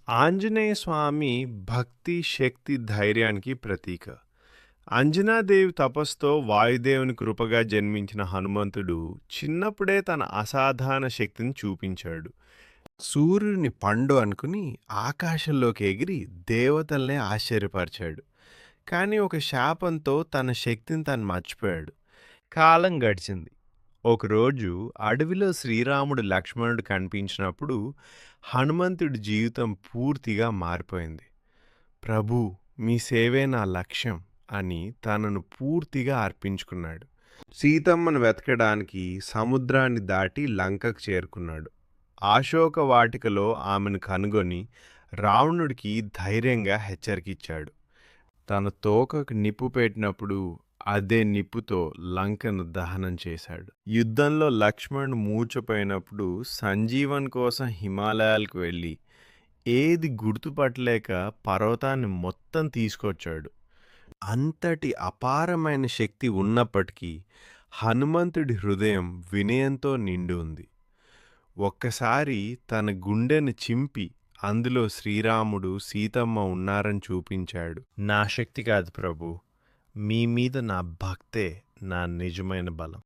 ఆంజనేయ స్వామి భక్తి, శక్తి, ధైర్యానికి ప్రతీక. అంజనాదేవి తపస్సుతో వాయుదేవుని కృపగా జన్మించిన హనుమంతుడు చిన్నప్పుడే తన అసాధారణ శక్తిని చూపించాడు. సూర్యుని పండు అనుకుని ఆకాశంలోకి ఎగిరి దేవతల్నే ఆశ్చర్యపరిచాడు. కానీ ఒక శాపంతో తన శక్తిని తాను మర్చిపోయాడు. కాలం గడిచింది. ఒకరోజు అడవిలో శ్రీరాముడు లక్ష్మణుడు కనిపించినప్పుడు హనుమంతుడి జీవితం పూర్తిగా మారిపోయింది. ప్రభూ, మీ సేవే నా లక్ష్యం అని తనను పూర్తిగా అర్పించుకున్నాడు. సీతమ్మను వెతకడానికి సముద్రాన్ని దాటి లంకకు చేరుకున్నాడు. అశోక వాటికలో ఆమెను కనుగొని రావణుడికి ధైర్యంగా హెచ్చరికిచ్చాడు. తన తోకకు నిప్పు పెట్టినప్పుడు అదే నిప్పుతో లంకను దహనం చేశాడు. యుద్ధంలో లక్ష్మణుడు మూర్ఛపోయినప్పుడు సంజీవన్ కోసం హిమాలయాలకు వెళ్ళి ఏది గుర్తుపట్టలేక పర్వతాన్ని మొత్తం తీసుకొచ్చాడు. అంతటి అపారమైన శక్తి ఉన్నప్పటికీ హనుమంతుడి హృదయం వినయంతో నిండి ఉంది. ఒక్కసారి తన గుండెను చింపి అందులో శ్రీరాముడు, సీతమ్మ ఉన్నారని చూపించాడు. నా శక్తి కాదు ప్రభు, మీ మీద నా భక్తే నా నిజమైన బలం.